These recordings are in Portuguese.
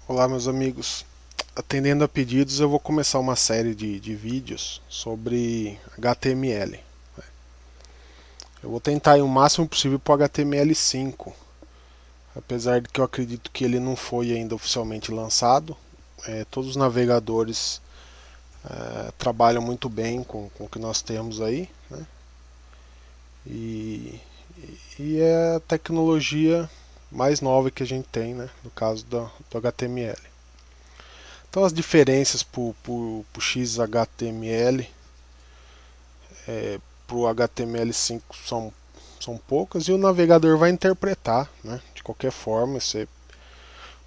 Olá, meus amigos. Atendendo a pedidos, eu vou começar uma série de vídeos sobre HTML. Eu vou tentar ir o máximo possível para o HTML5, apesar de que eu acredito que ele não foi ainda oficialmente lançado. Todos os navegadores trabalham muito bem com o que nós temos aí, né? E, e é a tecnologia mais nova que a gente tem, né? No caso do HTML. Então as diferenças para o XHTML para o HTML5 são poucas e o navegador vai interpretar, né? De qualquer forma, você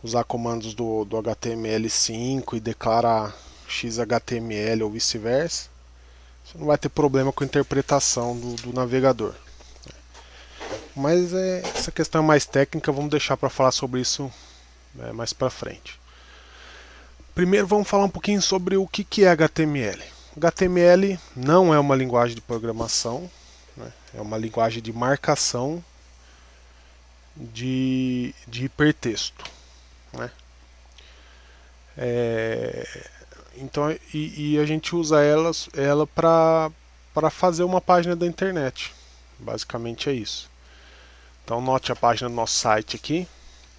usar comandos do HTML5 e declarar XHTML ou vice-versa, você não vai ter problema com a interpretação do navegador. Mas essa questão é mais técnica, vamos deixar para falar sobre isso mais para frente. Primeiro vamos falar um pouquinho sobre o que é HTML. HTML não é uma linguagem de programação, né? É uma linguagem de marcação de hipertexto, né? Então, a gente usa ela para fazer uma página da internet. Basicamente é isso. Então note a página do nosso site aqui,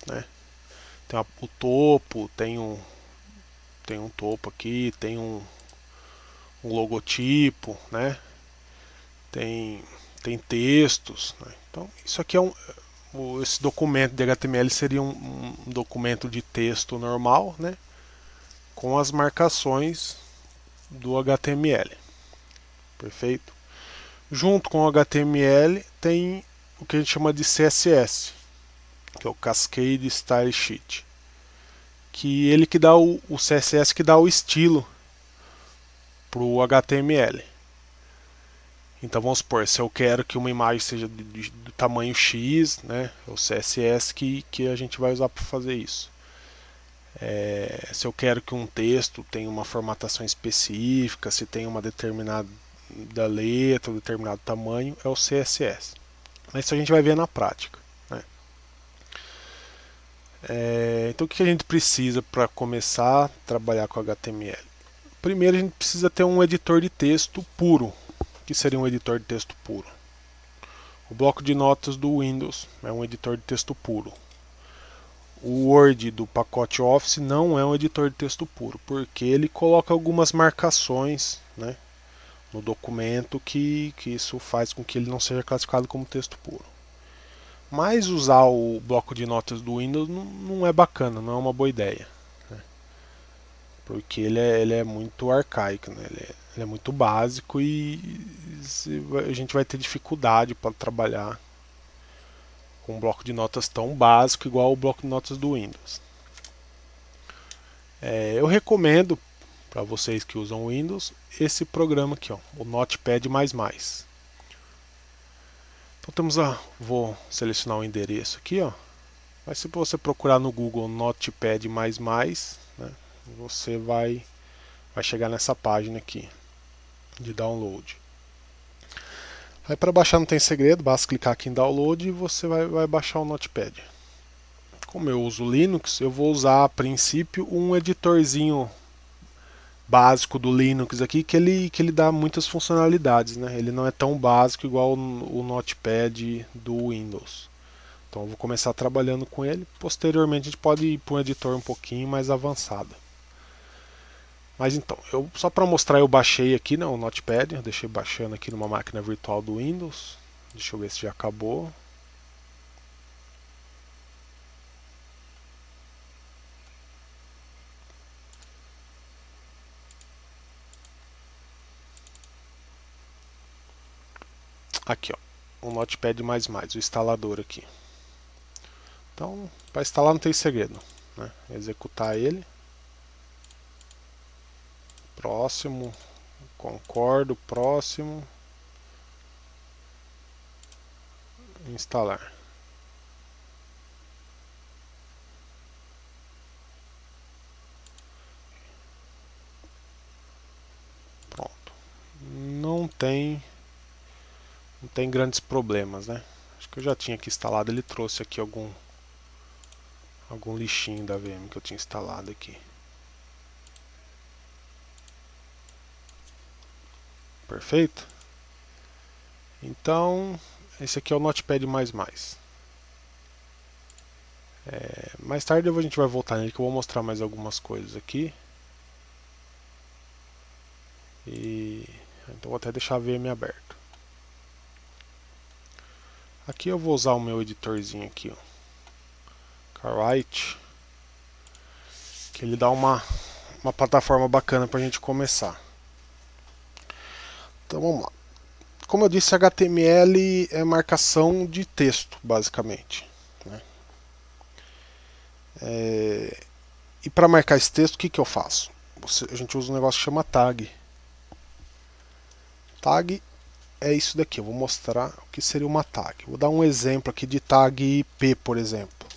né? Tem o topo, tem um topo aqui, tem um logotipo, né? Tem, tem textos, né? Então isso aqui esse documento de HTML seria um documento de texto normal, né? Com as marcações do HTML. Perfeito? Junto com o HTML tem o que a gente chama de CSS, que é o Cascade Style Sheet, que ele que dá o CSS que dá o estilo para o HTML. Então vamos supor, se eu quero que uma imagem seja do tamanho X, né, é o CSS que a gente vai usar para fazer isso. Se eu quero que um texto tenha uma formatação específica, se tem uma determinada letra, um determinado tamanho, é o CSS. Mas isso a gente vai ver na prática, né? Então o que a gente precisa para começar a trabalhar com HTML? Primeiro a gente precisa ter um editor de texto puro. O que seria um editor de texto puro? O bloco de notas do Windows é um editor de texto puro. O Word do pacote Office não é um editor de texto puro, porque ele coloca algumas marcações, né, no documento que isso faz com que ele não seja classificado como texto puro. Mas usar o bloco de notas do Windows não é bacana, não é uma boa ideia, né, porque ele é muito arcaico, né, ele é muito básico e a gente vai ter dificuldade para trabalhar com um bloco de notas tão básico igual o bloco de notas do Windows. Eu recomendo para vocês que usam Windows esse programa aqui, ó, o Notepad++. Então vou selecionar o endereço aqui, ó. Mas se você procurar no Google Notepad++, né, você vai chegar nessa página aqui de download. Aí para baixar não tem segredo, basta clicar aqui em download e você vai baixar o Notepad. Como eu uso Linux, eu vou usar a princípio um editorzinho básico do Linux aqui que ele dá muitas funcionalidades, né? Ele não é tão básico igual o Notepad do Windows. Então eu vou começar trabalhando com ele. Posteriormente a gente pode ir para um editor um pouquinho mais avançado. Mas então, só para mostrar eu baixei aqui, né, o Notepad, eu deixei baixando aqui numa máquina virtual do Windows. Deixa eu ver se já acabou. Aqui, ó, o Notepad++, o instalador aqui. Então, para instalar não tem segredo, né? Executar ele. Próximo, concordo, próximo, instalar. Pronto. Não tem grandes problemas, né? Acho que eu já tinha aqui instalado, ele trouxe aqui algum lixinho da VM que eu tinha instalado aqui. Perfeito? Então, esse aqui é o Notepad++. Mais tarde a gente vai voltar nele que eu vou mostrar mais algumas coisas aqui. Então vou até deixar a VM aberto. Aqui eu vou usar o meu editorzinho aqui, ó, Carwrite, que ele dá uma plataforma bacana para a gente começar. Então vamos lá. Como eu disse, HTML é marcação de texto, basicamente, né? E para marcar esse texto, o que eu faço? A gente usa um negócio que chama tag. Tag é isso daqui. Eu vou mostrar o que seria uma tag. Vou dar um exemplo aqui de tag P, por exemplo.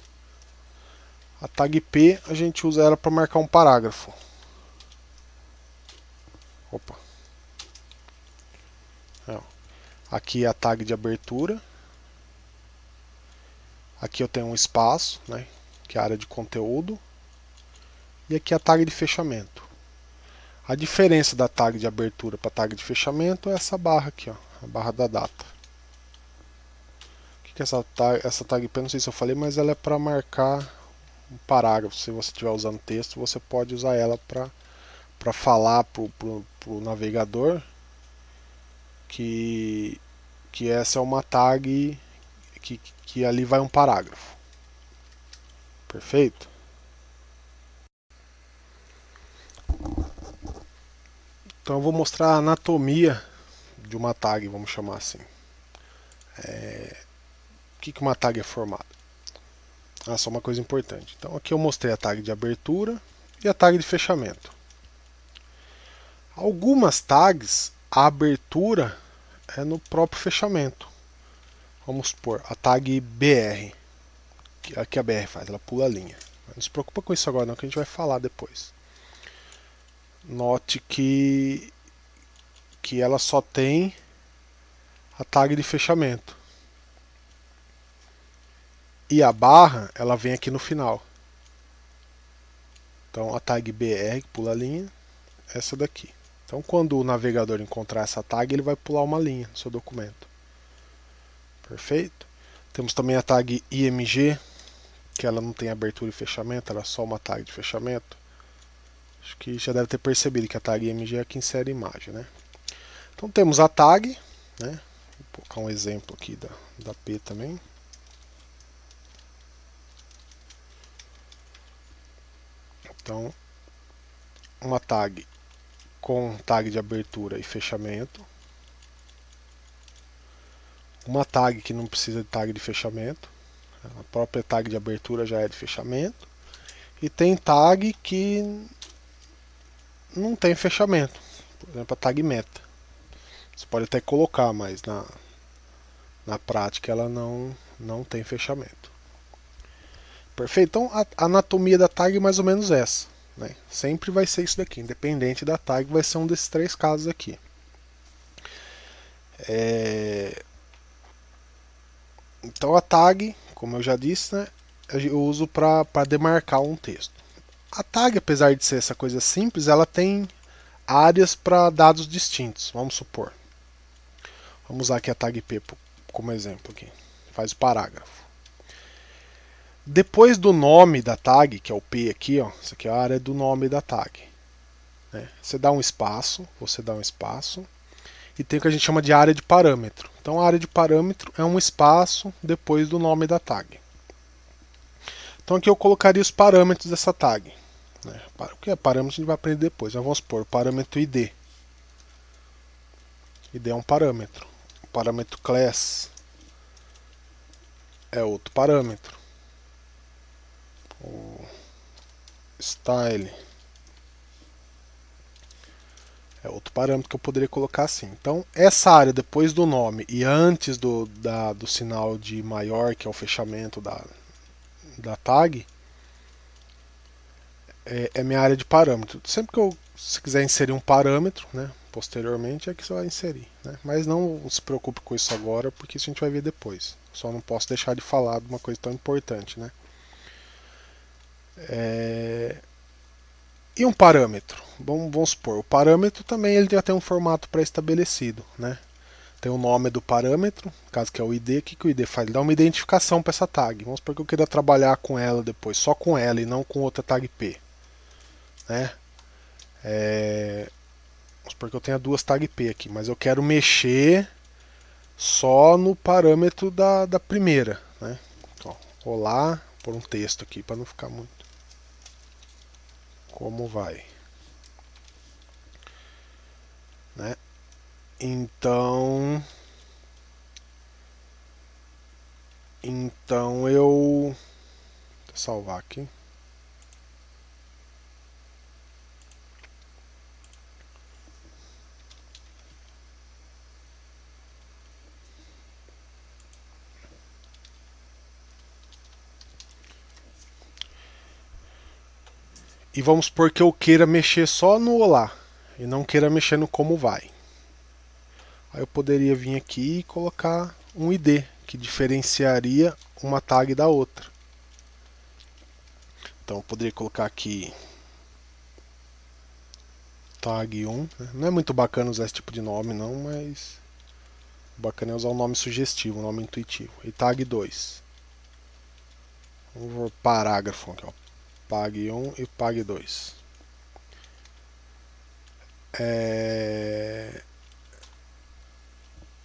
A tag P, a gente usa ela para marcar um parágrafo. Opa. Aqui é a tag de abertura. Aqui eu tenho um espaço, né, que é a área de conteúdo. E aqui é a tag de fechamento. A diferença da tag de abertura para a tag de fechamento é essa barra aqui, ó, a barra da data. O que é essa tag P? Não sei se eu falei, mas ela é para marcar um parágrafo. Se você estiver usando texto, você pode usar ela para falar para o navegador que essa é uma tag que ali vai um parágrafo. Perfeito? Então eu vou mostrar a anatomia de uma tag, vamos chamar assim. O que uma tag é formada? Só uma coisa importante. Então aqui eu mostrei a tag de abertura e a tag de fechamento. Algumas tags, a abertura é no próprio fechamento. Vamos supor, a tag BR. Que a BR faz, ela pula a linha. Não se preocupa com isso agora não, que a gente vai falar depois. Note que ela só tem a tag de fechamento. E a barra, ela vem aqui no final. Então a tag BR, que pula a linha, é essa daqui. Então quando o navegador encontrar essa tag, ele vai pular uma linha no seu documento. Perfeito? Temos também a tag IMG, que ela não tem abertura e fechamento, ela é só uma tag de fechamento. Acho que já deve ter percebido que a tag IMG é a que insere a imagem, né? Então temos a tag, né? Vou colocar um exemplo aqui da P também. Então, uma tag com tag de abertura e fechamento. Uma tag que não precisa de tag de fechamento. A própria tag de abertura já é de fechamento. E tem tag que não tem fechamento. Por exemplo, a tag meta. Você pode até colocar, mas na prática ela não tem fechamento. Perfeito? Então a anatomia da tag é mais ou menos essa. Né? Sempre vai ser isso daqui. Independente da tag, vai ser um desses três casos aqui. Então a tag, como eu já disse, né, eu uso para demarcar um texto. A tag, apesar de ser essa coisa simples, ela tem áreas para dados distintos. Vamos supor. Vamos usar aqui a tag P como exemplo. Aqui. Faz o parágrafo. Depois do nome da tag, que é o P aqui, ó, isso aqui é a área do nome da tag. Né? Você dá um espaço, e tem o que a gente chama de área de parâmetro. Então a área de parâmetro é um espaço depois do nome da tag. Então aqui eu colocaria os parâmetros dessa tag. Né? O que é parâmetro a gente vai aprender depois. Já vamos supor o parâmetro ID. ID é um parâmetro. O parâmetro class é outro parâmetro. O style é outro parâmetro que eu poderia colocar assim. Então, essa área depois do nome e antes do sinal de maior, que é o fechamento da tag, é minha área de parâmetro. Sempre que se quiser inserir um parâmetro, né, posteriormente, é que você vai inserir. Né? Mas não se preocupe com isso agora, porque isso a gente vai ver depois. Só não posso deixar de falar de uma coisa tão importante. Né? E um parâmetro. Vamos supor, o parâmetro também ele já tem um formato pré-estabelecido, né? Tem o nome do parâmetro, no caso que é o ID. O que o ID faz? Ele dá uma identificação para essa tag. Vamos supor que eu queira trabalhar com ela depois, só com ela e não com outra tag P, né? Vamos supor que eu tenha duas tag P aqui, mas eu quero mexer só no parâmetro da primeira, né? Então, olá, por um texto aqui para não ficar muito. Como vai, né? Então eu vou salvar aqui. E vamos supor que eu queira mexer só no olá e não queira mexer no como vai. Aí eu poderia vir aqui e colocar um ID que diferenciaria uma tag da outra. Então eu poderia colocar aqui tag 1. Não é muito bacana usar esse tipo de nome não, mas o bacana é usar um nome sugestivo, um nome intuitivo. E tag 2. Vamos ver parágrafo aqui, ó. Pag 1 e Pag 2.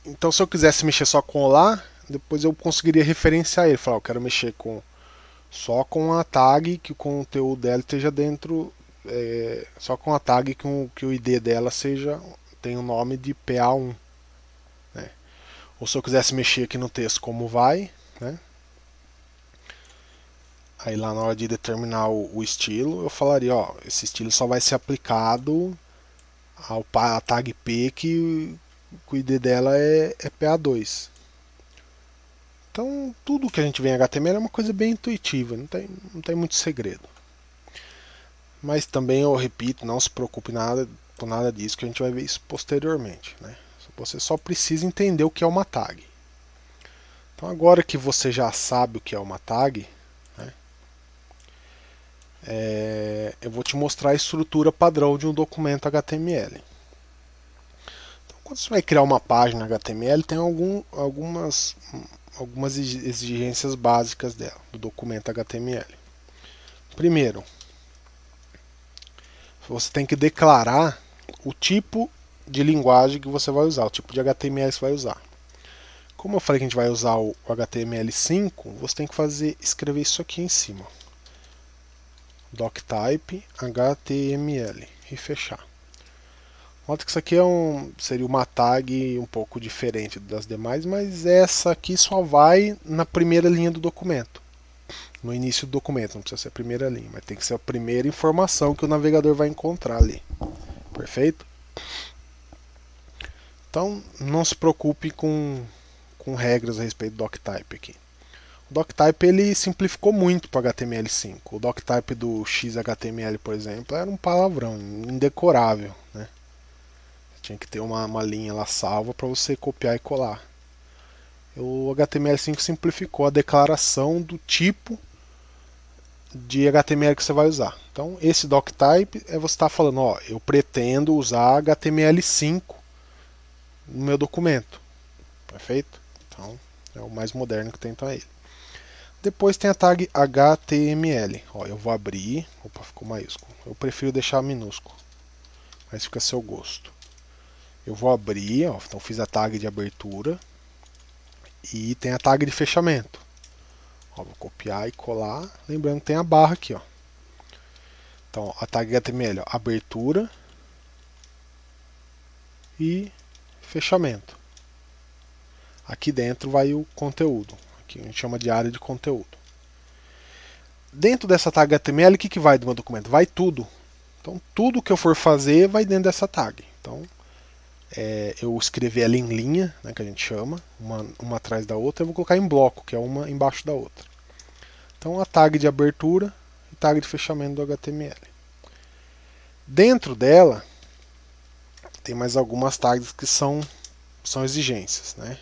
Então se eu quisesse mexer só com olá, depois eu conseguiria referenciar ele. Falar, eu quero mexer só com a tag que o conteúdo dela esteja dentro, só com a tag que o ID dela tem o nome de PA1, né? Ou se eu quisesse mexer aqui no texto como vai, né? Aí lá na hora de determinar o estilo, eu falaria, ó, esse estilo só vai ser aplicado a tag P que o ID dela é PA2. Então tudo que a gente vê em HTML é uma coisa bem intuitiva, não tem muito segredo. Mas também eu repito, não se preocupe com nada disso, que a gente vai ver isso posteriormente, né? Você só precisa entender o que é uma tag. Então agora que você já sabe o que é uma tag, né, eu vou te mostrar a estrutura padrão de um documento HTML. Então, quando você vai criar uma página HTML, tem algumas exigências básicas dela, do documento HTML. Primeiro, você tem que declarar o tipo de linguagem que você vai usar, o tipo de HTML que você vai usar. Como eu falei que a gente vai usar o HTML5, você tem que escrever isso aqui em cima. Doctype HTML e fechar. Nota que isso aqui seria uma tag um pouco diferente das demais, mas essa aqui só vai na primeira linha do documento. No início do documento, não precisa ser a primeira linha, mas tem que ser a primeira informação que o navegador vai encontrar ali. Perfeito? Então não se preocupe com regras a respeito do doctype aqui. O doctype ele simplificou muito para HTML5. O doctype do XHTML, por exemplo, era um palavrão indecorável, né? Tinha que ter uma linha lá salva para você copiar e colar. O HTML5 simplificou a declaração do tipo de HTML que você vai usar. Então, esse doctype você está falando, ó, eu pretendo usar HTML5 no meu documento. Perfeito? Então, é o mais moderno que tem, então é ele. Depois tem a tag HTML. Ó, eu vou abrir. Opa, ficou maiúsculo. Eu prefiro deixar minúsculo, mas fica a seu gosto. Eu vou abrir, ó, então fiz a tag de abertura e tem a tag de fechamento. Ó, vou copiar e colar. Lembrando que tem a barra aqui, ó. Então a tag HTML, ó, abertura e fechamento. Aqui dentro vai o conteúdo. Aqui a gente chama de área de conteúdo. Dentro dessa tag HTML, o que vai do meu documento? Vai tudo. Então tudo que eu for fazer vai dentro dessa tag. Então eu escrevi ela em linha, né, que a gente chama, uma atrás da outra, eu vou colocar em bloco, que é uma embaixo da outra. Então a tag de abertura e tag de fechamento do HTML. Dentro dela tem mais algumas tags que são exigências, né?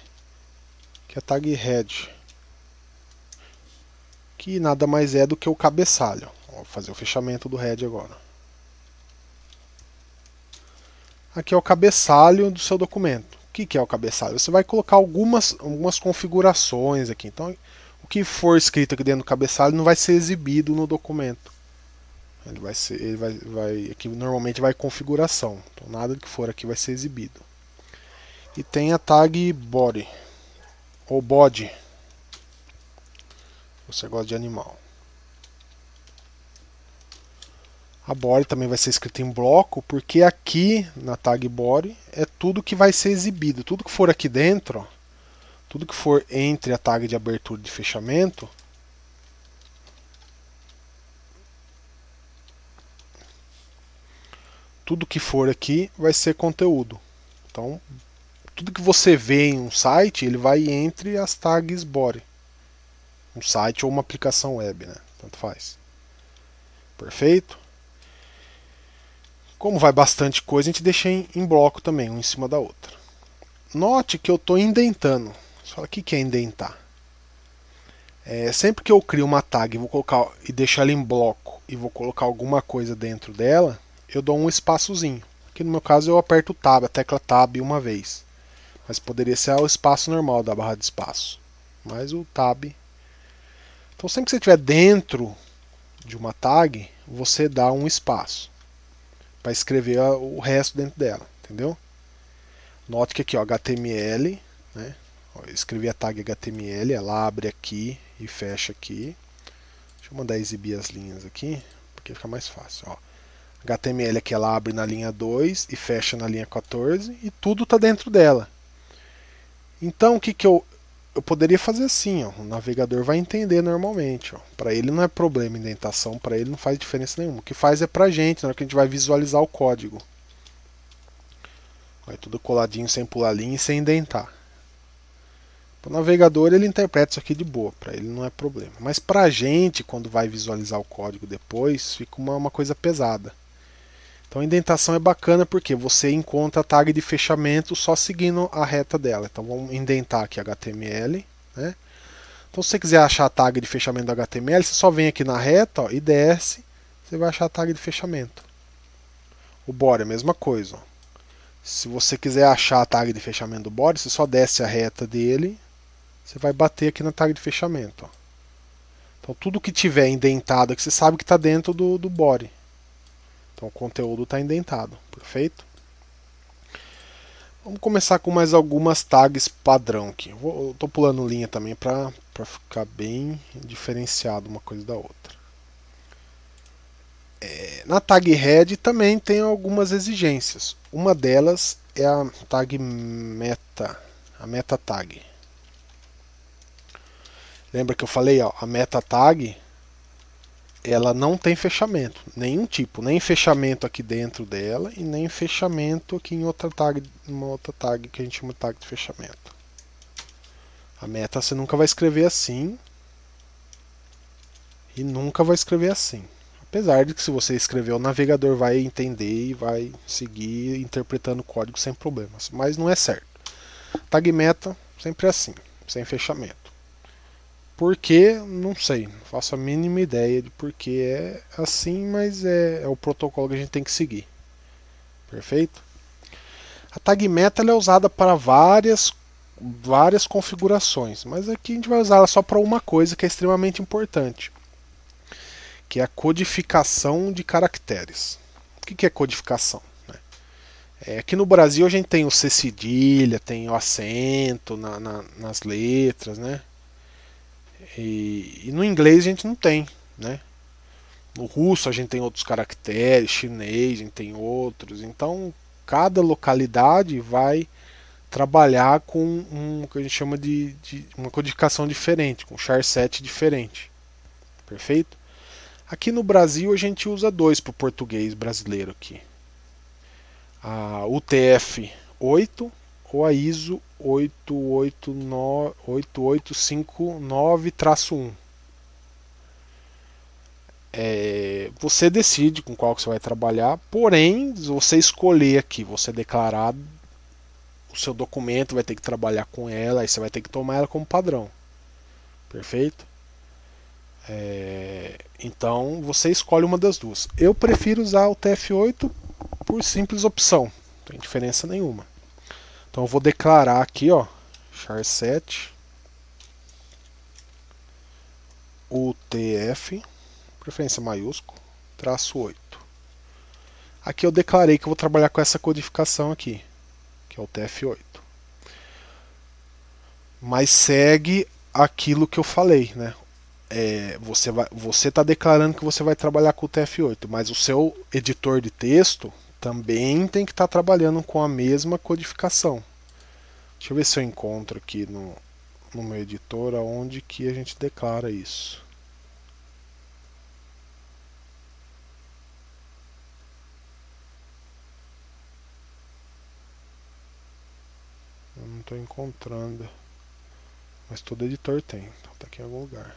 Que é a tag head, que nada mais é do que o cabeçalho. Vou fazer o fechamento do head agora. Aqui é o cabeçalho do seu documento. O que é o cabeçalho? Você vai colocar algumas configurações aqui. Então, o que for escrito aqui dentro do cabeçalho não vai ser exibido no documento. Aqui normalmente vai configuração. Então, nada que for aqui vai ser exibido. E tem a tag body ou body. Você gosta de animal. A body também vai ser escrita em bloco, porque aqui na tag body é tudo que vai ser exibido. Tudo que for aqui dentro, ó, tudo que for entre a tag de abertura e de fechamento, tudo que for aqui vai ser conteúdo. Então, tudo que você vê em um site, ele vai entre as tags body. Um site ou uma aplicação web, né? Tanto faz. Perfeito? Como vai bastante coisa, a gente deixa em bloco também, um em cima da outra. Note que eu estou indentando. Você fala, o que é indentar? Sempre que eu crio uma tag vou colocar, e deixo ela em bloco e vou colocar alguma coisa dentro dela, eu dou um espaçozinho. Aqui no meu caso eu aperto o Tab, a tecla Tab uma vez. Mas poderia ser o espaço normal da barra de espaço. Mas o Tab. Então sempre que você estiver dentro de uma tag, você dá um espaço para escrever o resto dentro dela, entendeu? Note que aqui, ó, HTML, né? Eu escrevi a tag HTML, ela abre aqui e fecha aqui. Deixa eu mandar exibir as linhas aqui, porque fica mais fácil, ó. HTML aqui ela abre na linha 2 e fecha na linha 14 e tudo está dentro dela. Então o que eu poderia fazer assim, ó, o navegador vai entender normalmente. Para ele não é problema indentação, para ele não faz diferença nenhuma. O que faz é para a gente, na hora que a gente vai visualizar o código. Vai tudo coladinho, sem pular linha e sem indentar. O navegador ele interpreta isso aqui de boa, para ele não é problema. Mas para a gente, quando vai visualizar o código depois, fica uma coisa pesada. Então a indentação é bacana porque você encontra a tag de fechamento só seguindo a reta dela. Então vamos indentar aqui HTML, né? Então se você quiser achar a tag de fechamento do HTML, você só vem aqui na reta, ó, e desce, você vai achar a tag de fechamento. O body é a mesma coisa. Ó. Se você quiser achar a tag de fechamento do body, você só desce a reta dele, você vai bater aqui na tag de fechamento. Ó. Então tudo que tiver indentado aqui, você sabe que está dentro do body. Então o conteúdo está indentado, perfeito? Vamos começar com mais algumas tags padrão aqui. Eu estou pulando linha também para ficar bem diferenciado uma coisa da outra. Na tag head também tem algumas exigências. Uma delas é a tag meta, a meta tag. Lembra que eu falei, ó, a meta tag ela não tem fechamento, nenhum tipo, nem fechamento aqui dentro dela e nem fechamento aqui em outra tag, uma outra tag que a gente chama de tag de fechamento. A meta você nunca vai escrever assim e nunca vai escrever assim. Apesar de que se você escrever o navegador vai entender e vai seguir interpretando o código sem problemas, mas não é certo. Tag meta sempre é assim, sem fechamento. Por que? Não sei, não faço a mínima ideia de por que é assim, mas é o protocolo que a gente tem que seguir. Perfeito? A tag meta é usada para várias configurações, mas aqui a gente vai usar ela só para uma coisa que é extremamente importante, que é a codificação de caracteres. O que é codificação? Aqui no Brasil a gente tem o C cedilha, tem o acento nas letras, né? E no inglês a gente não tem, né? No russo a gente tem outros caracteres, chinês a gente tem outros. Então cada localidade vai trabalhar com um que a gente chama de uma codificação diferente, com charset diferente. Perfeito? Aqui no Brasil a gente usa dois para o português brasileiro aqui. A UTF-8 ou a ISO 8859-1. Você decide com qual que você vai trabalhar, porém, se você escolher aqui, você declarar o seu documento, vai ter que trabalhar com ela, aí você vai ter que tomar ela como padrão. Perfeito? Então você escolhe uma das duas. Eu prefiro usar o TF8 por simples opção, não tem diferença nenhuma. Então eu vou declarar aqui, ó, char7 UTF, preferência maiúsculo, traço 8. Aqui eu declarei que eu vou trabalhar com essa codificação aqui, que é o TF8. Mas segue aquilo que eu falei, né? Você está declarando que você vai trabalhar com o TF8, mas o seu editor de texto também tem que estar trabalhando com a mesma codificação. Deixa eu ver se eu encontro aqui no meu editor aonde que a gente declara isso. Eu não estou encontrando, mas todo editor tem, então está aqui em algum lugar.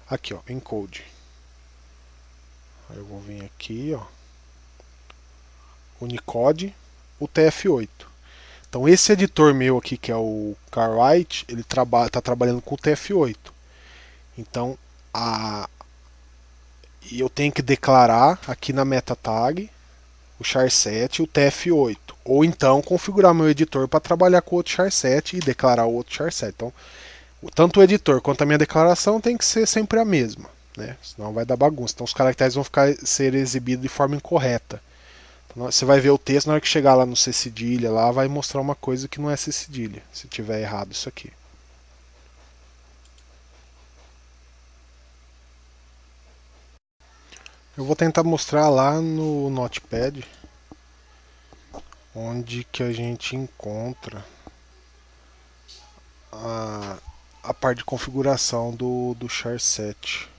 Aqui, ó, encode. Aí eu vou vir aqui, ó, Unicode, o TF8. Então esse editor meu aqui, que é o CarWrite, ele está trabalhando com o TF8. Então eu tenho que declarar aqui na meta tag o char7 e o TF8. Ou então configurar meu editor para trabalhar com outro char7 e declarar o outro char7. Então, tanto o editor quanto a minha declaração tem que ser sempre a mesma, né? Senão vai dar bagunça. Então os caracteres vão ser exibidos de forma incorreta. Então, você vai ver o texto, na hora que chegar lá no C cedilha, lá vai mostrar uma coisa que não é C cedilha, se tiver errado isso aqui. Eu vou tentar mostrar lá no Notepad onde que a gente encontra a parte de configuração do char7.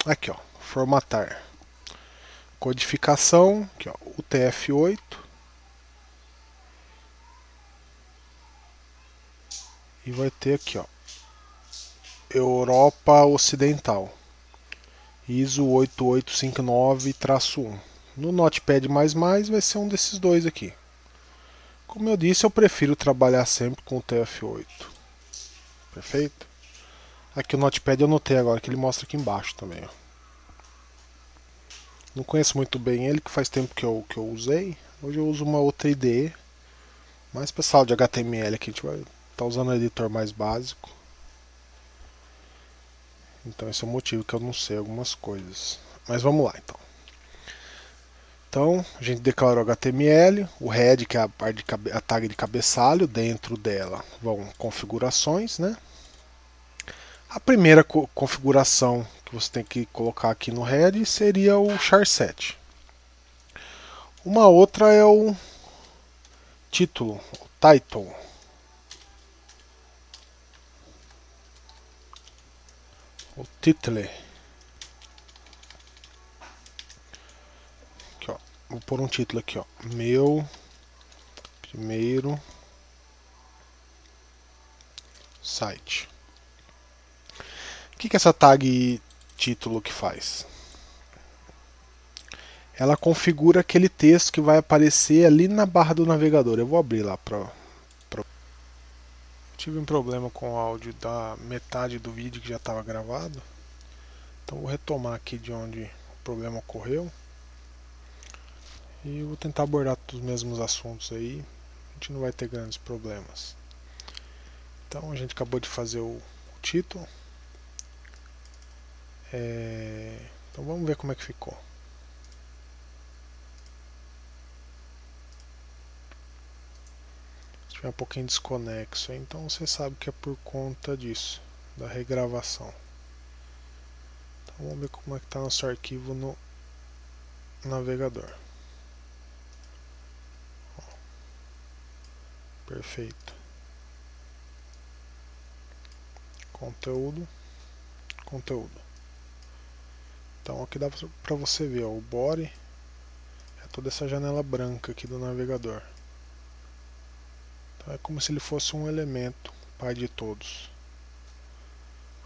Aqui, ó, formatar. Codificação, aqui, ó, UTF-8. E vai ter aqui, ó, Europa Ocidental. ISO 8859-1. No Notepad++ vai ser um desses dois aqui. Como eu disse, eu prefiro trabalhar sempre com o TF8. Perfeito? Aqui o Notepad eu notei agora que ele mostra aqui embaixo também, ó. Não conheço muito bem ele, que faz tempo que eu usei. Hoje eu uso uma outra IDE. Mais pessoal de HTML aqui, a gente vai estar usando o editor mais básico. Então esse é o motivo que eu não sei algumas coisas. Mas vamos lá então. Então a gente declarou HTML, o head, que é a parte a tag de cabeçalho, dentro dela vão configurações, né? A primeira configuração que você tem que colocar aqui no head seria o char7. Uma outra é o título, o title. O title. Aqui, ó. Vou pôr um título aqui, ó. Meu primeiro site. O que essa tag título que faz? Ela configura aquele texto que vai aparecer ali na barra do navegador. Eu vou abrir lá para. Tive um problema com o áudio da metade do vídeo que já estava gravado. Então vou retomar aqui de onde o problema ocorreu. E eu vou tentar abordar os mesmos assuntos aí. A gente não vai ter grandes problemas. Então a gente acabou de fazer o título. Então vamos ver como é que ficou. Se tiver um pouquinho desconexo, então você sabe que é por conta disso, da regravação. Então vamos ver como é que está nosso arquivo no navegador. Perfeito. Conteúdo, conteúdo. Então aqui dá para você ver, ó, o body é toda essa janela branca aqui do navegador. Então é como se ele fosse um elemento, pai de todos.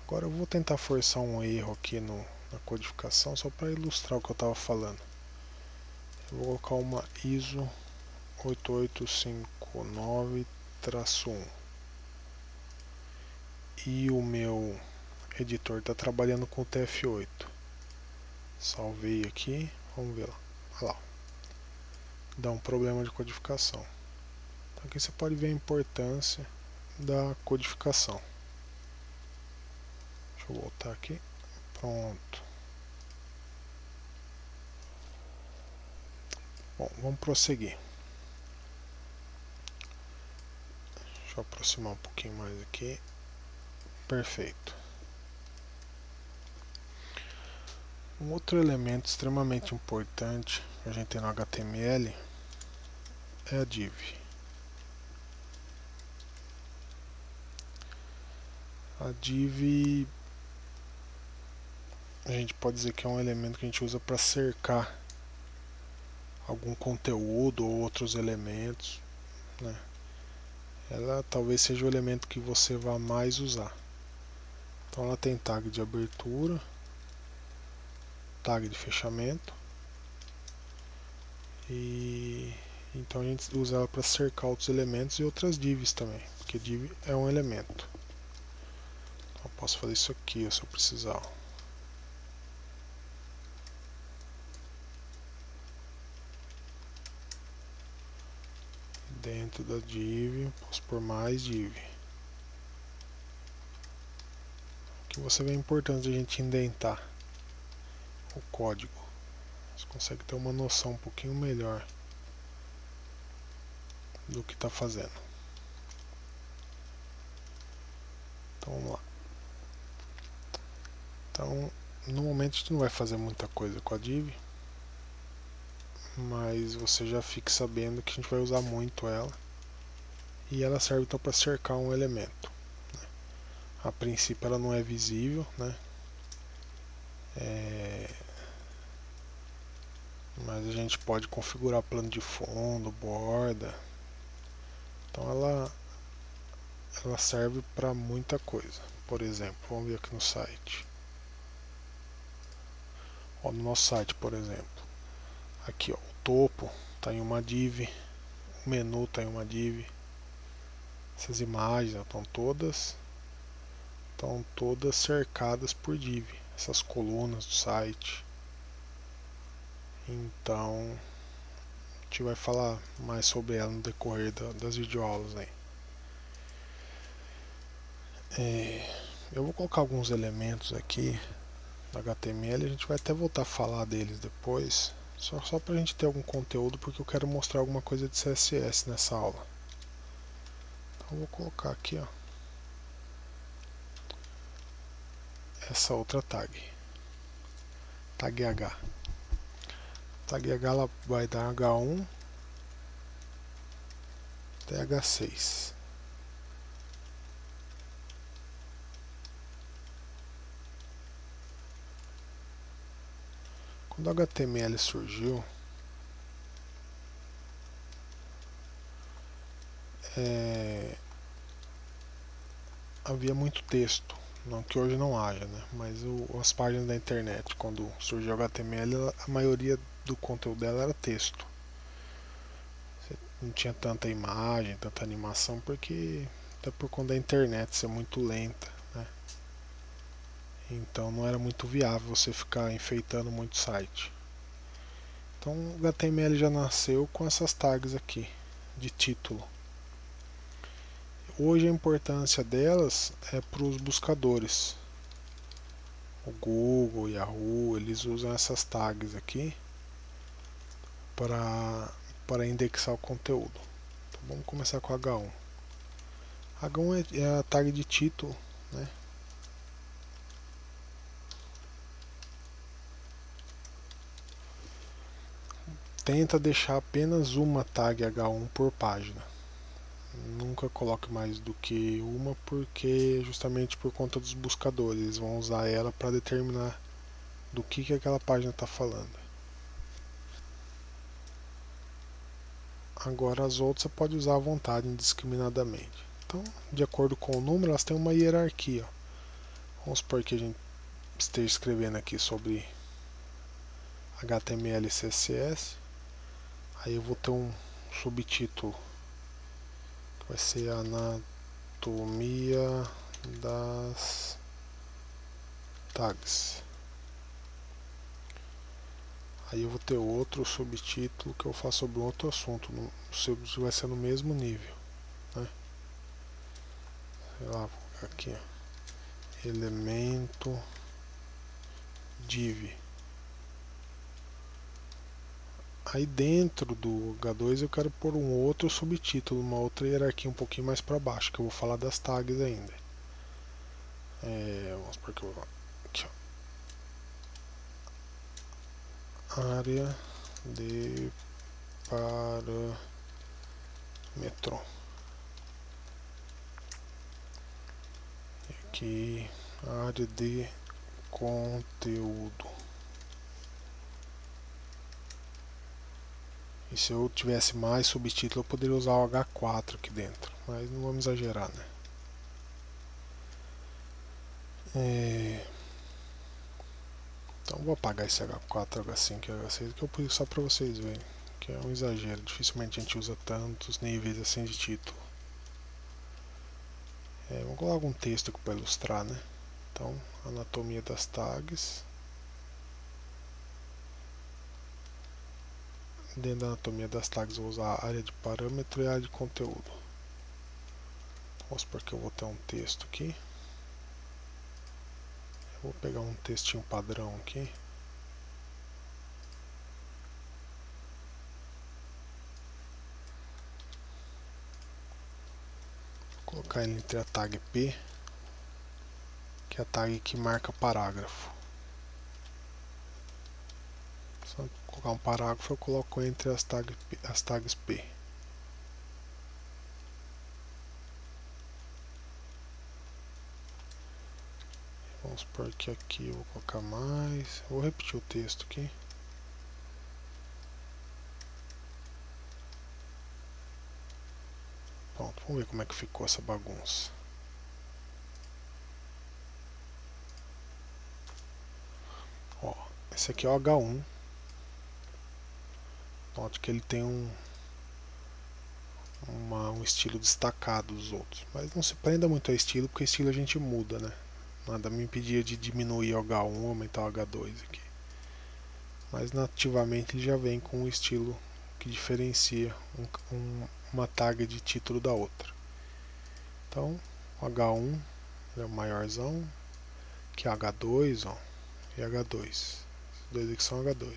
Agora eu vou tentar forçar um erro aqui na codificação só para ilustrar o que eu estava falando. Eu vou colocar uma ISO 8859-1. e o meu editor está trabalhando com o TF8. Salvei aqui, vamos ver lá. Olha lá, dá um problema de codificação. Então aqui você pode ver a importância da codificação. Deixa eu voltar aqui. Pronto. Bom, vamos prosseguir. Deixa eu aproximar um pouquinho mais aqui. Perfeito. Um outro elemento extremamente importante que a gente tem no HTML é a div. A div, a gente pode dizer que é um elemento que a gente usa para cercar algum conteúdo ou outros elementos, né? Ela talvez seja o elemento que você vá mais usar. Então ela tem tag de abertura, tag de fechamento, e então a gente usa ela para cercar outros elementos e outras divs também, porque div é um elemento. Então eu posso fazer isso aqui se eu precisar. Dentro da div, posso pôr mais div. Aqui você vê a importância de a gente indentar o código. Você consegue ter uma noção um pouquinho melhor do que está fazendo. Então vamos lá. Então, no momento a gente não vai fazer muita coisa com a div, mas você já fique sabendo que a gente vai usar muito ela, e ela serve então para cercar um elemento. A princípio ela não é visível, né? Mas a gente pode configurar plano de fundo, borda. Então ela serve para muita coisa. Por exemplo, vamos ver aqui no site. Ó, no nosso site, por exemplo, aqui ó, o topo está em uma div, o menu está em uma div, essas imagens estão todas cercadas por div, essas colunas do site. Então a gente vai falar mais sobre ela no decorrer das videoaulas aí. Eu vou colocar alguns elementos aqui no HTML, a gente vai até voltar a falar deles depois, só para a gente ter algum conteúdo, porque eu quero mostrar alguma coisa de CSS nessa aula. Então eu vou colocar aqui ó, essa outra tag H. Tag H ela vai dar H1 até H6. Quando o HTML surgiu, havia muito texto, não que hoje não haja, né? Mas as páginas da internet, quando surgiu o HTML, a maioria do conteúdo dela era texto. Não tinha tanta imagem, tanta animação, porque até por conta da internet ser muito lenta, né? Então não era muito viável você ficar enfeitando muito site. Então o HTML já nasceu com essas tags aqui de título. Hoje a importância delas é para os buscadores. O Google, o Yahoo, eles usam essas tags aqui para indexar o conteúdo. Então vamos começar com H1. H1 é a tag de título, né? Tenta deixar apenas uma tag H1 por página. Nunca coloque mais do que uma, porque justamente por conta dos buscadores, eles vão usar ela para determinar do que aquela página está falando. Agora as outras você pode usar à vontade, indiscriminadamente. Então, de acordo com o número, elas têm uma hierarquia. Vamos supor que a gente esteja escrevendo aqui sobre HTML e CSS. Aí eu vou ter um subtítulo que vai ser Anatomia das tags. Aí eu vou ter outro subtítulo que eu faço sobre outro assunto. O subtítulo vai ser no mesmo nível, né? Sei lá, vou colocar aqui, ó. Elemento div. Aí dentro do H2 eu quero pôr um outro subtítulo, uma outra hierarquia um pouquinho mais para baixo, que eu vou falar das tags ainda. Vamos supor que eu vou aqui, ó. Área de parâmetro. E aqui, área de conteúdo. E se eu tivesse mais subtítulo, eu poderia usar o H4 aqui dentro, mas não vamos exagerar, né? Então vou apagar esse H4, H5 e H6 que eu pus só para vocês verem, que é um exagero. Dificilmente a gente usa tantos níveis assim de título. Vou colocar algum texto aqui para ilustrar, né? Então, anatomia das tags. Dentro da anatomia das tags eu vou usar a área de parâmetro e a área de conteúdo. Vamos supor que eu vou ter um texto aqui. Eu vou pegar um textinho padrão aqui. Vou colocar ele entre a tag P, que é a tag que marca parágrafo. Se eu colocar um parágrafo, eu coloco entre as tags P. Vamos supor que aqui eu vou colocar mais. Vou repetir o texto aqui. Pronto, vamos ver como é que ficou essa bagunça. Ó, esse aqui é o H1. Note que ele tem um estilo destacado dos outros. Mas não se prenda muito a estilo, porque estilo a gente muda, né? Nada me impedia de diminuir o H1 ou aumentar o H2 aqui. Mas nativamente ele já vem com um estilo que diferencia uma tag de título da outra. Então, o H1 é o maiorzão, que é H2, ó, e H2. Esses dois aqui são H2.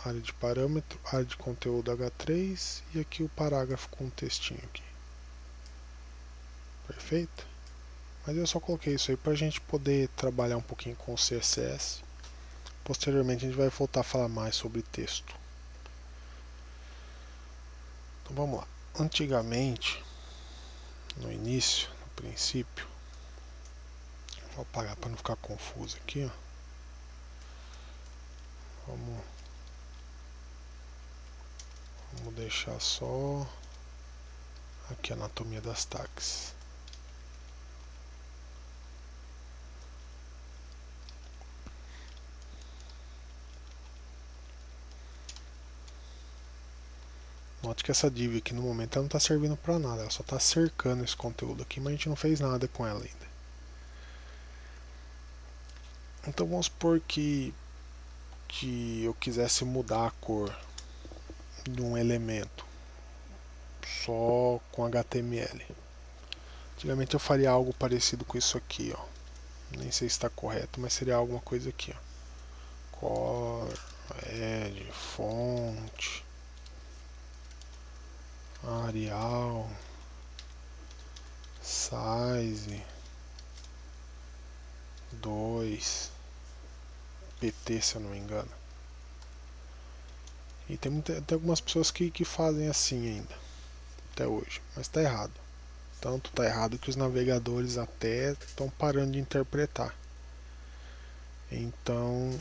Área de parâmetro, área de conteúdo H3 e aqui o parágrafo com o textinho aqui. Perfeito? Mas eu só coloquei isso aí para a gente poder trabalhar um pouquinho com o CSS. Posteriormente a gente vai voltar a falar mais sobre texto. Então vamos lá. Antigamente, no início, no princípio, vou apagar para não ficar confuso aqui, ó. Vamos deixar só aqui a anatomia das tags. Note que essa div aqui no momento ela não está servindo para nada, ela só está cercando esse conteúdo aqui, mas a gente não fez nada com ela ainda. Então vamos supor que eu quisesse mudar a cor de um elemento só com HTML. Antigamente eu faria algo parecido com isso aqui, ó. Nem sei se está correto, mas seria alguma coisa aqui, ó. Cor, Edge, fonte, Arial, size 2, PT, se eu não me engano. E tem algumas pessoas que fazem assim ainda, até hoje, mas está errado. Tanto está errado que os navegadores até estão parando de interpretar. Então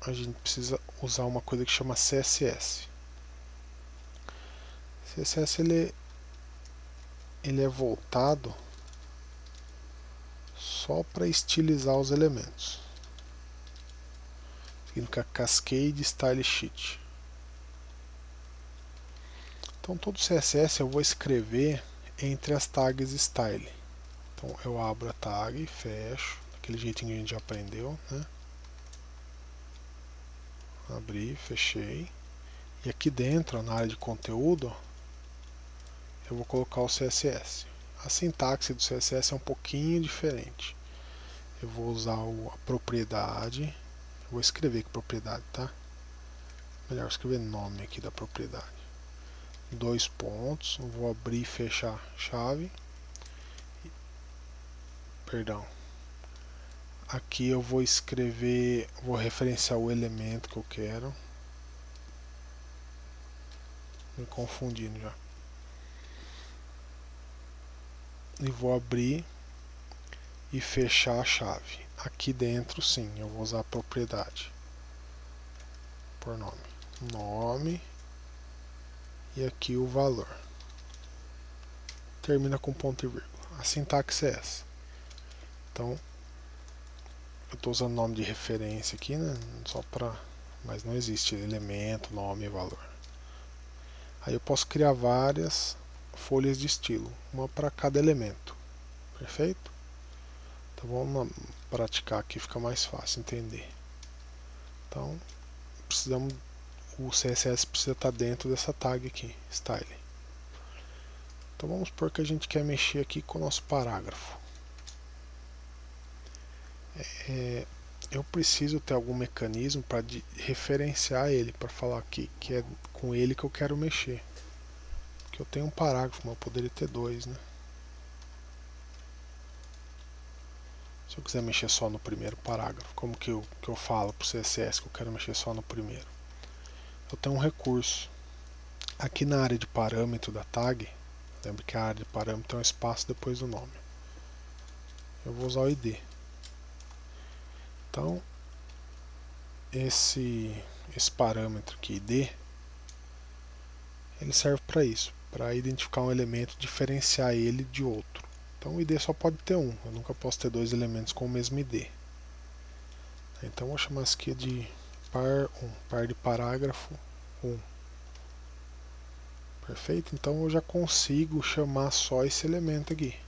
a gente precisa usar uma coisa que chama CSS. CSS ele é voltado só para estilizar os elementos. Significa Cascade Style Sheet. Então todo CSS eu vou escrever entre as tags style. Então eu abro a tag, fecho, daquele jeitinho que a gente já aprendeu, né? Abri, fechei. E aqui dentro, ó, na área de conteúdo, ó, eu vou colocar o CSS. A sintaxe do CSS é um pouquinho diferente. Eu vou usar a propriedade. Eu vou escrever aqui propriedade, tá? Melhor escrever nome aqui da propriedade. 2 pontos. Eu vou abrir e fechar chave. Perdão. Aqui eu vou escrever, vou referenciar o elemento que eu quero. Me confundindo já. E vou abrir e fechar a chave. Aqui dentro, sim, eu vou usar a propriedade por nome e aqui o valor. Termina com ponto e vírgula. A sintaxe é essa. Então, eu estou usando nome de referência aqui, né? Só para, mas não existe elemento, nome e valor. Aí eu posso criar várias folhas de estilo, uma para cada elemento. Perfeito? Então vamos praticar aqui, fica mais fácil entender. Então, precisamos, o CSS precisa estar dentro dessa tag aqui, style. Então vamos supor que a gente quer mexer aqui com o nosso parágrafo. Eu preciso ter algum mecanismo para referenciar ele, para falar que é com ele que eu quero mexer. Porque eu tenho um parágrafo, mas eu poderia ter dois, né? Se eu quiser mexer só no primeiro parágrafo, como que eu falo para o CSS que eu quero mexer só no primeiro? Eu tenho um recurso. Aqui na área de parâmetro da tag, lembre que a área de parâmetro é um espaço depois do nome. Eu vou usar o ID. Então, esse parâmetro aqui, ID, ele serve para isso, para identificar um elemento, diferenciar ele de outro. Então o ID só pode ter um, eu nunca posso ter dois elementos com o mesmo ID. Então vou chamar isso aqui de par1, par de parágrafo 1. Perfeito? Então eu já consigo chamar só esse elemento aqui.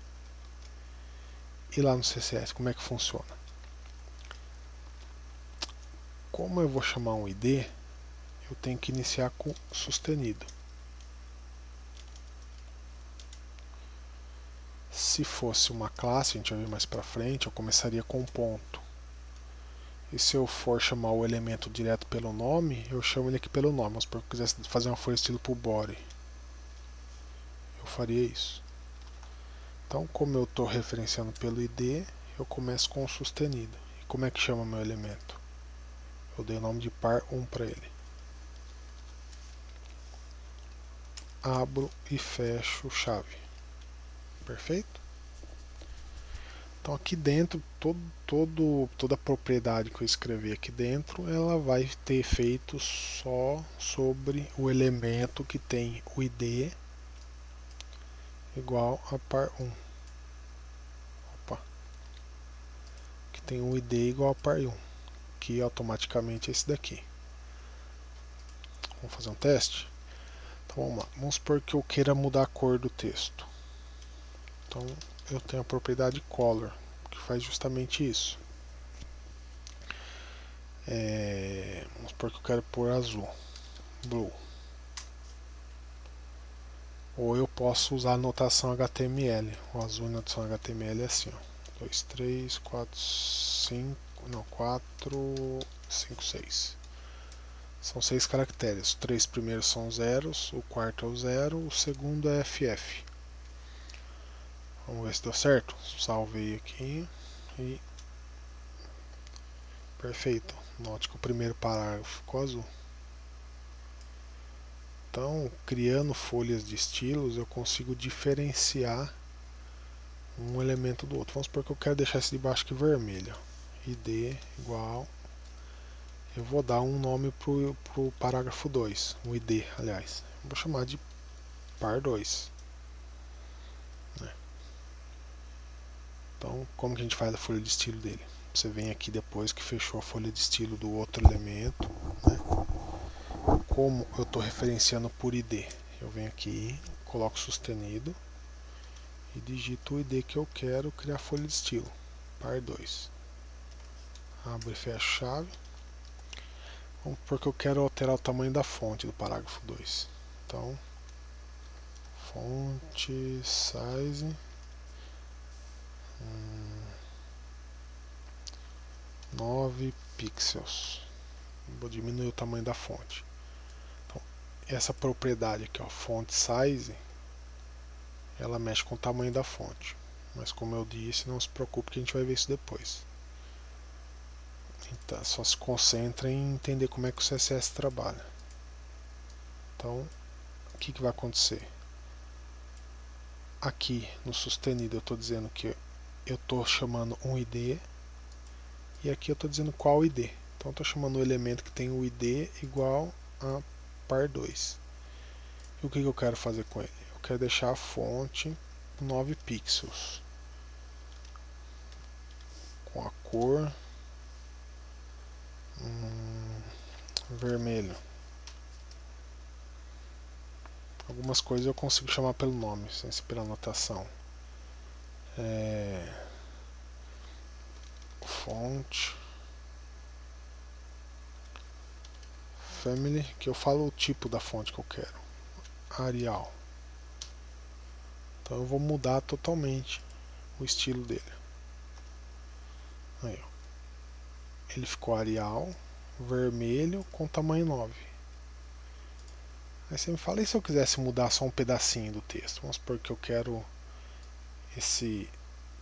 E lá no CSS, como é que funciona? Como eu vou chamar um ID, eu tenho que iniciar com sustenido. Se fosse uma classe, a gente vai ver mais pra frente, eu começaria com um ponto. E se eu for chamar o elemento direto pelo nome, eu chamo ele aqui pelo nome. Mas se eu quisesse fazer uma folha estilo pro body, eu faria isso. Então, como eu estou referenciando pelo ID, eu começo com o sustenido. E como é que chama meu elemento? Eu dei o nome de par1 para ele. Abro e fecho chave. Perfeito? Então aqui dentro, toda a propriedade que eu escrevi aqui dentro, ela vai ter efeito só sobre o elemento que tem o ID igual a par1. Opa. Que tem o ID igual a par1, que automaticamente é esse daqui. Vamos fazer um teste? Então vamos lá. Vamos supor que eu queira mudar a cor do texto. Então eu tenho a propriedade color, que faz justamente isso. Vamos supor que eu quero pôr azul, blue. Ou eu posso usar a notação HTML. O azul na notação HTML é assim, ó. 2, 3, 4, 5, não, 4, 5, 6. São 6 caracteres. Os 3 primeiros são zeros, o quarto é o zero, o segundo é FF. Vamos ver se deu certo. Salvei aqui e perfeito. Note que o primeiro parágrafo ficou azul. Então, criando folhas de estilos, eu consigo diferenciar um elemento do outro. Vamos supor que eu quero deixar esse de baixo aqui vermelho. ID igual. Eu vou dar um nome pro parágrafo 2, um ID, aliás. Vou chamar de par 2. Né? Então, como que a gente faz a folha de estilo dele? Você vem aqui depois que fechou a folha de estilo do outro elemento. Né? Como eu estou referenciando por ID? Eu venho aqui, coloco sustenido e digito o ID que eu quero criar folha de estilo, par 2. Abro e fecho a chave. Porque eu quero alterar o tamanho da fonte do parágrafo 2. Então, fonte size 9 pixels. Vou diminuir o tamanho da fonte. Então, essa propriedade aqui, ó, font size, ela mexe com o tamanho da fonte. Mas como eu disse, não se preocupe que a gente vai ver isso depois. Então, só se concentra em entender como é que o CSS trabalha. Então, o que vai acontecer? Aqui no sustenido eu estou dizendo que eu estou chamando um ID e aqui eu estou dizendo qual ID. Então eu estou chamando o elemento que tem o ID igual a par 2. E o que eu quero fazer com ele? Eu quero deixar a fonte 9 pixels com a cor vermelho. Algumas coisas eu consigo chamar pelo nome, sem ser pela anotação. Font family, que eu falo o tipo da fonte que eu quero. Arial. Então eu vou mudar totalmente o estilo dele. Aí, ó. Ele ficou Arial, vermelho com tamanho 9. Aí você me fala, e se eu quisesse mudar só um pedacinho do texto? Vamos supor que eu quero esse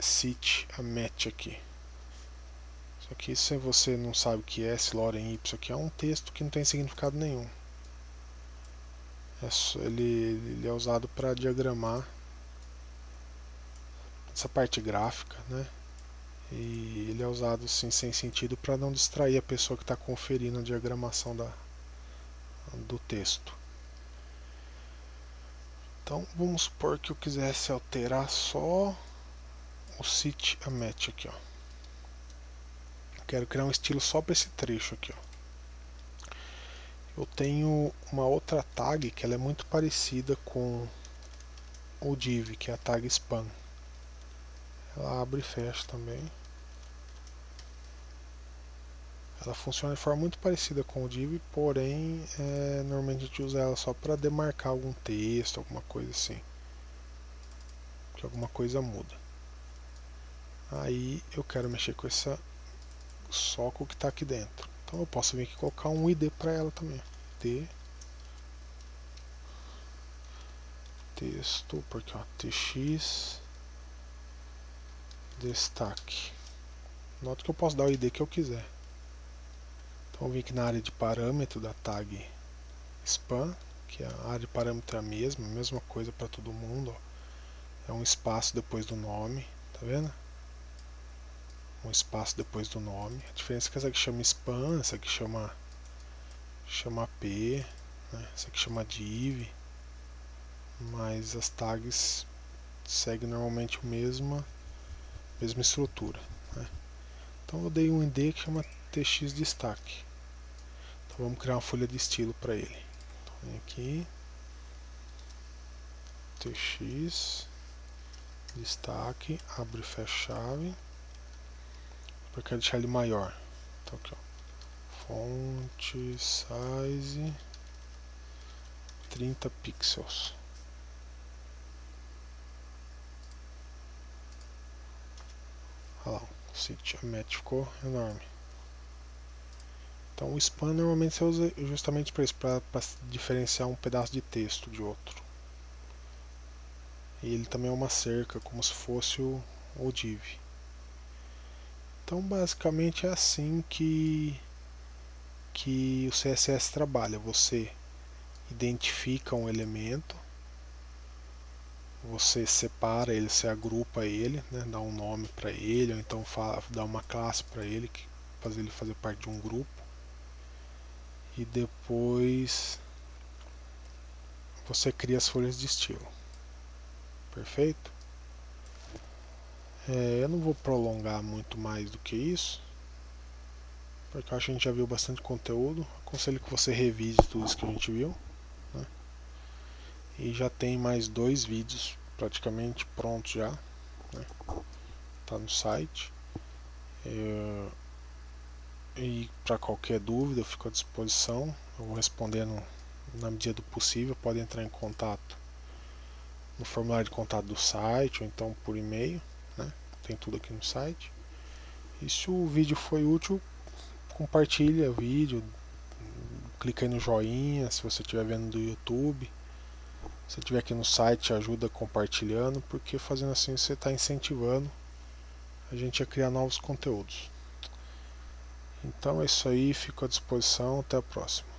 sit a match aqui. Só que se você não sabe o que é esse lorem y aqui, é um texto que não tem significado nenhum. Ele é usado para diagramar essa parte gráfica, né? E ele é usado assim, sem sentido para não distrair a pessoa que está conferindo a diagramação do texto. Então vamos supor que eu quisesse alterar só o sit a match aqui, ó. Quero criar um estilo só para esse trecho aqui, ó. Eu tenho uma outra tag que ela é muito parecida com o div, que é a tag span. Ela abre e fecha também. Ela funciona de forma muito parecida com o div, porém normalmente a gente usa ela só para demarcar algum texto, alguma coisa assim, que alguma coisa muda. Aí eu quero mexer com essa só com o que está aqui dentro. Então eu posso vir aqui e colocar um ID para ela também. ID texto, porque ó, tx destaque. Nota que eu posso dar o ID que eu quiser. Então eu vim aqui na área de parâmetro da tag span, que a área de parâmetro é a mesma coisa para todo mundo, ó. É um espaço depois do nome, tá vendo? Um espaço depois do nome. A diferença é que essa aqui chama span, essa aqui chama p, né? Essa aqui chama div, mas as tags seguem normalmente a mesma estrutura, né? Então eu dei um ID que chama tx destaque. Então vamos criar uma folha de estilo para ele. Então vem aqui, tx destaque, abre e fecha chave. Eu quero deixar ele maior. Então aqui, ó, font size 30 pixels. Olha lá, o sit match ficou enorme. Então o span normalmente você usa justamente para isso, para diferenciar um pedaço de texto de outro. E ele também é uma cerca, como se fosse o div. Então basicamente é assim que o CSS trabalha. Você identifica um elemento, você separa ele, você agrupa ele, né, dá um nome para ele, ou então dá uma classe para ele, fazer ele fazer parte de um grupo, e depois você cria as folhas de estilo. Perfeito? Eu não vou prolongar muito mais do que isso, porque eu acho que a gente já viu bastante conteúdo. Aconselho que você revise tudo isso que a gente viu, né? E já tem mais 2 vídeos praticamente pronto já, né? Tá no site. E para qualquer dúvida eu fico à disposição, eu vou respondendo na medida do possível. Pode entrar em contato no formulário de contato do site ou então por e-mail, né? Tem tudo aqui no site. E se o vídeo foi útil, compartilha o vídeo, clica aí no joinha se você estiver vendo do YouTube. Se estiver aqui no site, ajuda compartilhando, porque fazendo assim você está incentivando a gente a criar novos conteúdos. Então é isso aí, fico à disposição, até a próxima.